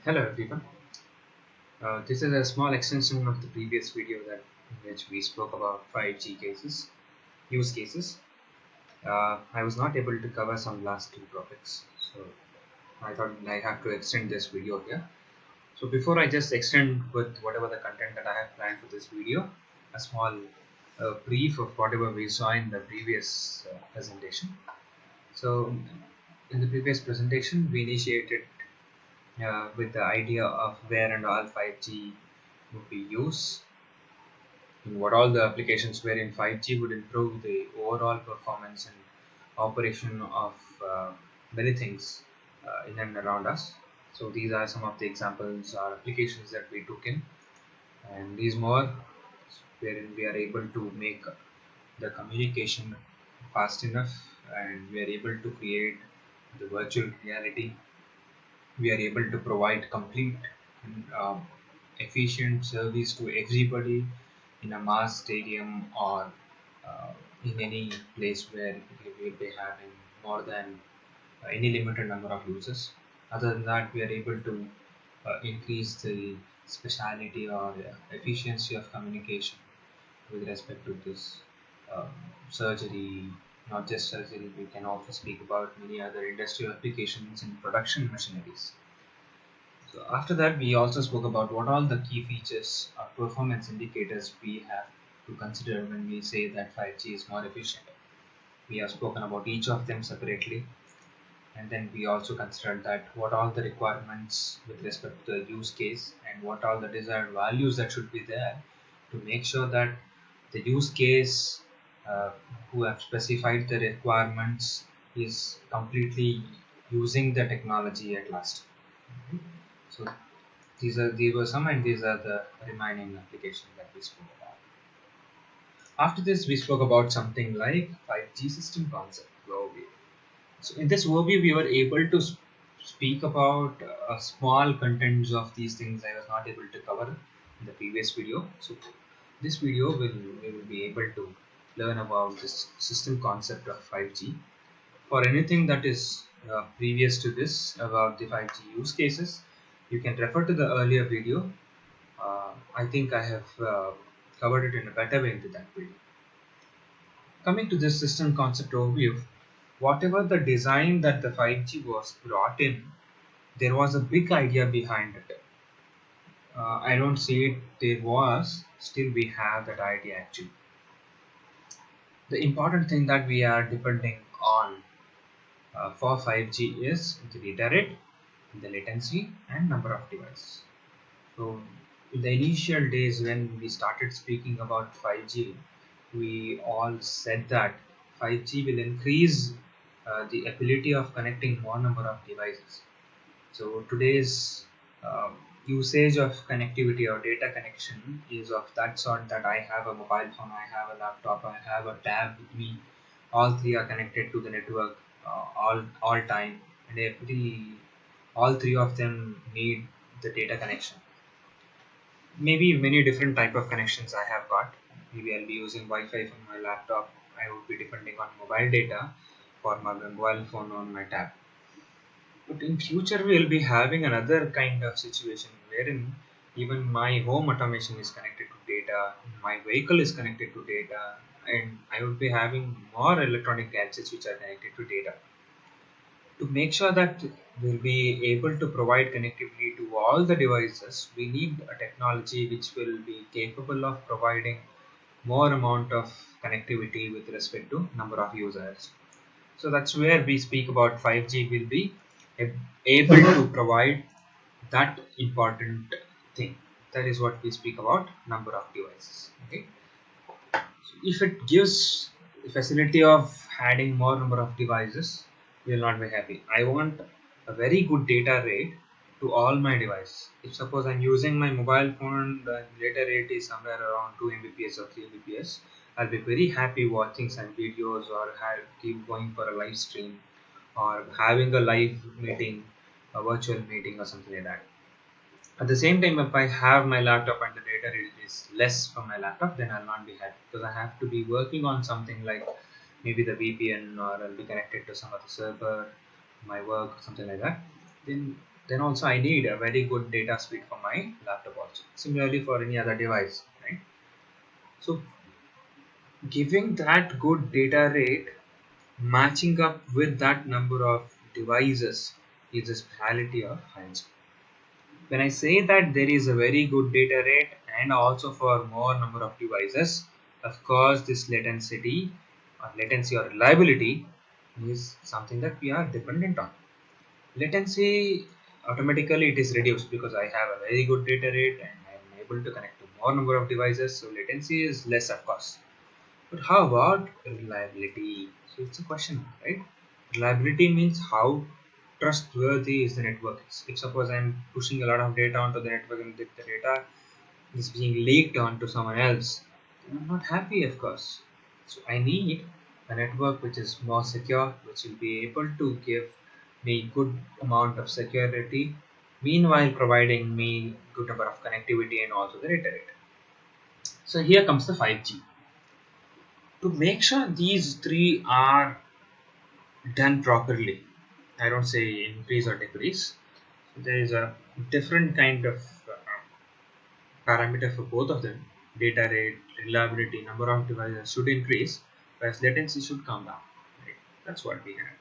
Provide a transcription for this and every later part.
Hello everyone. This is a small extension of the previous video that in which we spoke about 5G use cases. I was not able to cover some last two topics, so I thought I have to extend this video here. So before I just extend with whatever the content that I have planned for this video, a small brief of whatever we saw in the previous presentation. So in the previous presentation, we initiated with the idea of where and all 5G would be used, and what all the applications wherein 5G would improve the overall performance and operation of many things in and around us. So these are some of the examples or applications that we took in, and these more wherein we are able to make the communication fast enough, and we are able to create the virtual reality. We are able to provide complete and efficient service to everybody in a mass stadium or in any place where we will be having more than any limited number of users. Other than that, we are able to increase the speciality or efficiency of communication with respect to this um, surgery. Not just surgery, we can also speak about many other industrial applications in production machineries. So after that, we also spoke about what all the key features or performance indicators we have to consider when we say that 5G is more efficient. We have spoken about each of them separately, and then we also considered that what all the requirements with respect to the use case and what all the desired values that should be there to make sure that the use case uh, who have specified the requirements is completely using the technology at last. So these were some, and these are the remaining applications that we spoke about. After this, we spoke about something like 5G system concept overview. So in this overview, we were able to speak about small contents of these things I was not able to cover in the previous video. So this video we will be able to learn about this system concept of 5G. For anything that is previous to this about the 5G use cases, you can refer to the earlier video. I think I have covered it in a better way into that video. Coming to this system concept overview, whatever the design that the 5G was brought in, there was a big idea behind it. I don't see it there was, still we have that idea actually. The important thing that we are depending on for 5G is the data rate, the latency, and number of devices. So in the initial days when we started speaking about 5G, we all said that 5G will increase the ability of connecting more number of devices. So today's usage of connectivity or data connection is of that sort that I have a mobile phone, I have a laptop, I have a tab with me. All three are connected to the network all time, and all three of them need the data connection. Maybe many different type of connections I have got. Maybe I'll be using Wi-Fi from my laptop. I would be depending on mobile data for my mobile phone on my tab. But in future we'll be having another kind of situation wherein even my home automation is connected to data, my vehicle is connected to data, and I would be having more electronic gadgets which are connected to data. To make sure that we'll be able to provide connectivity to all the devices, we need a technology which will be capable of providing more amount of connectivity with respect to number of users. So that's where we speak about 5G will be able to provide that important thing. That is what we speak about number of devices. Okay. So if it gives the facility of adding more number of devices, we will not be happy. I want a very good data rate to all my devices. If suppose I'm using my mobile phone, the data rate is somewhere around 2 Mbps or 3 Mbps, I'll be very happy watching some videos or keep going for a live stream or having a live meeting, a virtual meeting or something like that. At the same time, if I have my laptop and the data is less from my laptop, then I'll not be happy because I have to be working on something like maybe the VPN, or I'll be connected to some other server, my work, something like that. Then then also I need a very good data speed for my laptop also. Similarly for any other device, right? So giving that good data rate, matching up with that number of devices is the specialty of 5G. When I say that there is a very good data rate and also for more number of devices, of course this latency or reliability is something that we are dependent on. Latency, automatically it is reduced because I have a very good data rate and I am able to connect to more number of devices, so latency is less of course. But how about reliability? So it's a question, right? Reliability means how trustworthy is the network. If suppose I'm pushing a lot of data onto the network and the data is being leaked onto someone else, then I'm not happy, of course. So I need a network which is more secure, which will be able to give me good amount of security, meanwhile providing me good number of connectivity and also the data rate. So here comes the 5G. To make sure these three are done properly, I don't say increase or decrease. There is a different kind of parameter for both of them. Data rate, reliability, number of devices should increase, whereas latency should come down. Right? That's what we have.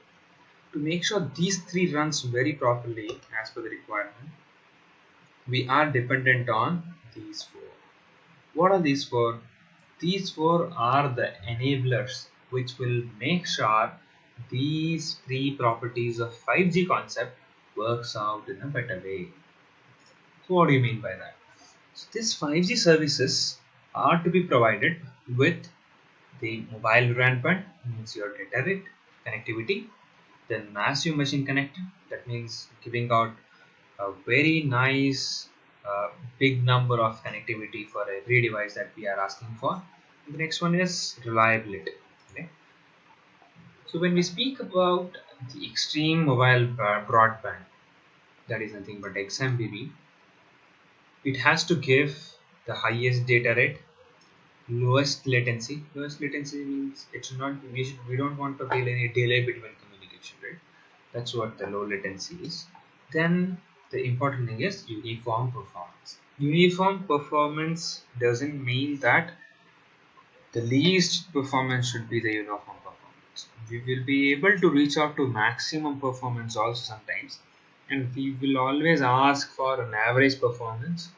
To make sure these three runs very properly as per the requirement, we are dependent on these four. What are these four? These four are the enablers which will make sure these three properties of 5G concept works out in a better way. So what do you mean by that? So these 5G services are to be provided with the mobile broadband, means your data rate, connectivity, then massive machine connected, that means giving out a very nice big number of connectivity for every device that we are asking for. The next one is reliability. Okay? So when we speak about the extreme mobile broadband, that is nothing but XMBB, it has to give the highest data rate, lowest latency. Lowest latency means it should not we don't want to feel any delay between communication, right? That's what the low latency is. Then the important thing is uniform performance. Uniform performance doesn't mean that the least performance should be the uniform performance. We will be able to reach out to maximum performance also sometimes, and we will always ask for an average performance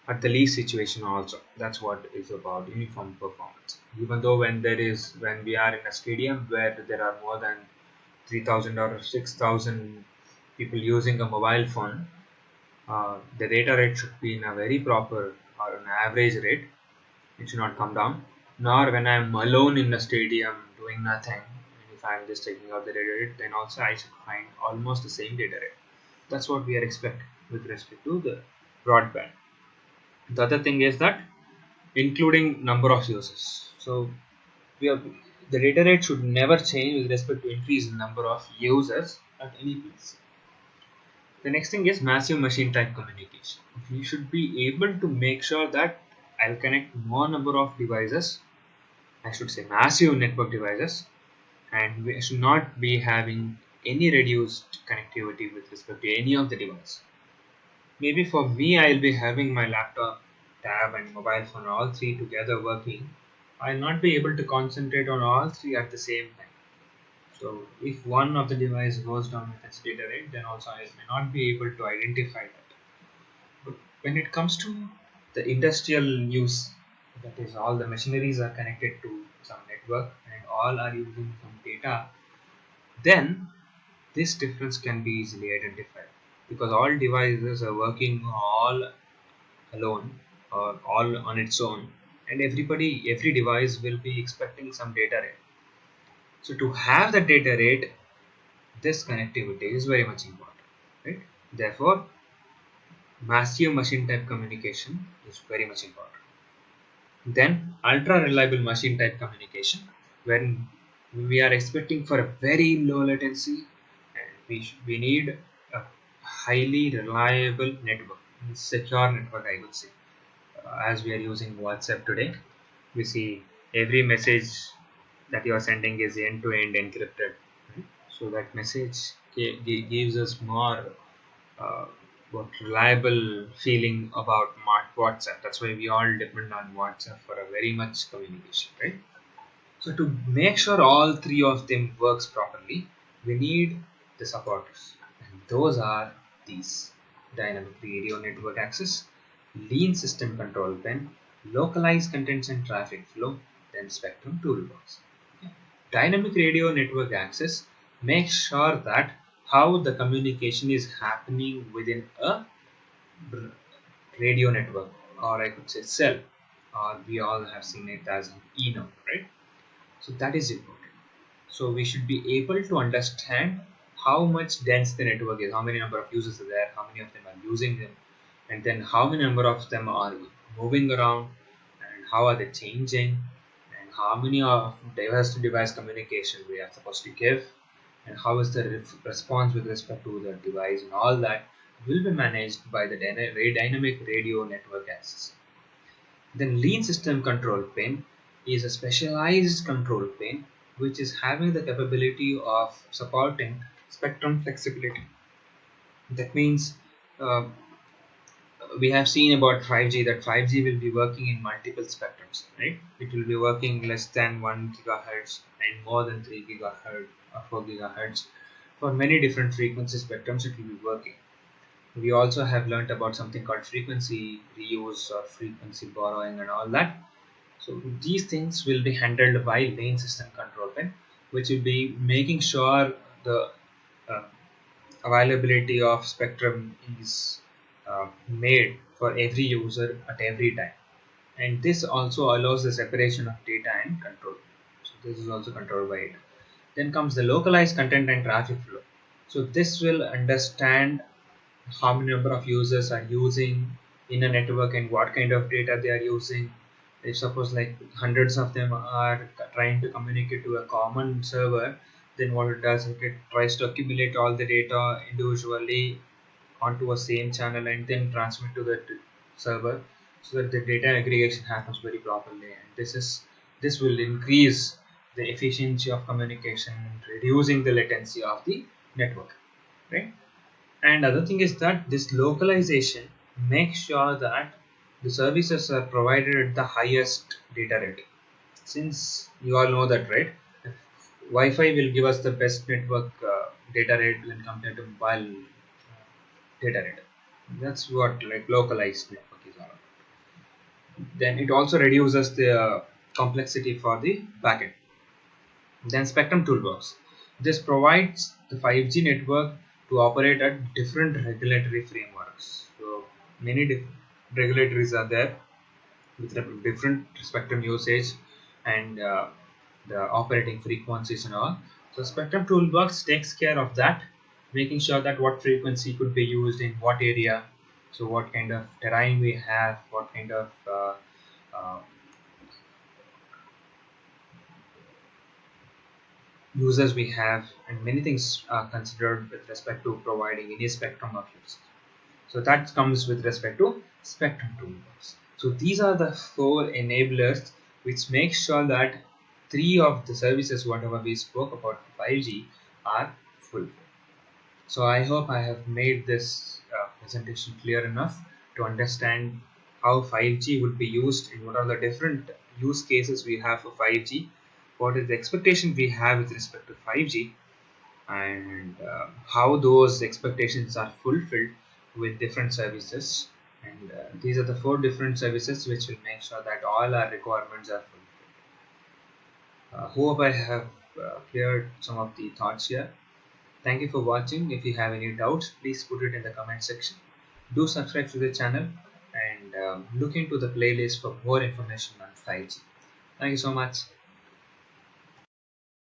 at the least situation also. That's what is about uniform performance. Even though when we are in a stadium where there are more than 3,000 or 6,000 people using a mobile phone, the data rate should be in a very proper or an average rate. It should not come down. Nor when I'm alone in a stadium doing nothing, and if I'm just taking out the data rate, then also I should find almost the same data rate. That's what we are expecting with respect to the broadband. The other thing is that including number of users. So we have, the data rate should never change with respect to increase in number of users at any place. The next thing is massive machine type communication. We should be able to make sure that I'll connect more number of devices. I should say massive network devices, and we should not be having any reduced connectivity with respect to any of the device. Maybe for me, I'll be having my laptop, tab, and mobile phone all three together working. I'll not be able to concentrate on all three at the same time. So if one of the device goes down with its data rate, then also I may not be able to identify that. But when it comes to the industrial use, that is all the machineries are connected to some network and all are using some data, then this difference can be easily identified because all devices are working all alone or all on its own, and every device will be expecting some data rate. So to have the data rate, this connectivity is very much important, right? Therefore massive machine type communication is very much important. Then ultra reliable machine type communication, when we are expecting for a very low latency and we need a highly reliable network, secure network I would say. As we are using WhatsApp today, we see every message that you are sending is end to end encrypted, right? So that message gives us more uh, what reliable feeling about WhatsApp. That's why we all depend on WhatsApp for a very much communication, right? So to make sure all three of them works properly, we need the supporters, and those are these: dynamic radio network access, lean system control pen, localized contents and traffic flow, then spectrum toolbox. Dynamic radio network access makes sure that how the communication is happening within a radio network, or I could say cell, or we all have seen it as an E node, right? So that is important. So we should be able to understand how much dense the network is, how many number of users are there, how many of them are using them, and then how many number of them are moving around, and how are they changing, and how many of device to device communication we are supposed to give, and how is the response with respect to the device, and all that will be managed by the dynamic radio network access. Then lean system control pin is a specialized control pin which is having the capability of supporting spectrum flexibility. That means uh, we have seen about 5G that 5G will be working in multiple spectrums, right? It will be working less than 1 gigahertz and more than 3 gigahertz or 4 gigahertz. For many different frequency spectrums, it will be working. We also have learnt about something called frequency reuse or frequency borrowing and all that. So these things will be handled by lane system control pen, which will be making sure the uh, availability of spectrum is made for every user at every time. And this also allows the separation of data and control. So this is also controlled by it. Then comes the localized content and traffic flow. So this will understand how many number of users are using in a network and what kind of data they are using. If suppose like hundreds of them are trying to communicate to a common server, then what it does is it tries to accumulate all the data individually onto a same channel and then transmit to the server, so that the data aggregation happens very properly. And this will increase the efficiency of communication, reducing the latency of the network, right? And other thing is that this localization makes sure that the services are provided at the highest data rate. Since you all know that, right? Wi-Fi will give us the best network data rate when compared to mobile data rate. That's what like localized network is all about. Then it also reduces the complexity for the backend. Then Spectrum Toolbox. This provides the 5G network to operate at different regulatory frameworks. So many regulatories are there with different spectrum usage and the operating frequencies and all. So Spectrum Toolbox takes care of that, making sure that what frequency could be used in what area. So what kind of terrain we have, what kind of uh, users we have, and many things are considered with respect to providing any spectrum of users. So that comes with respect to spectrum toolbox. So these are the four enablers which make sure that three of the services whatever we spoke about 5G are fulfilled. So I hope I have made this presentation clear enough to understand how 5G would be used and what are the different use cases we have for 5G, what is the expectation we have with respect to 5G, and how those expectations are fulfilled with different services. And these are the four different services which will make sure that all our requirements are fulfilled. Hope I have cleared some of the thoughts here. Thank you for watching. If you have any doubts, please put it in the comment section. Do subscribe to the channel and look into the playlist for more information on 5G. Thank you so much.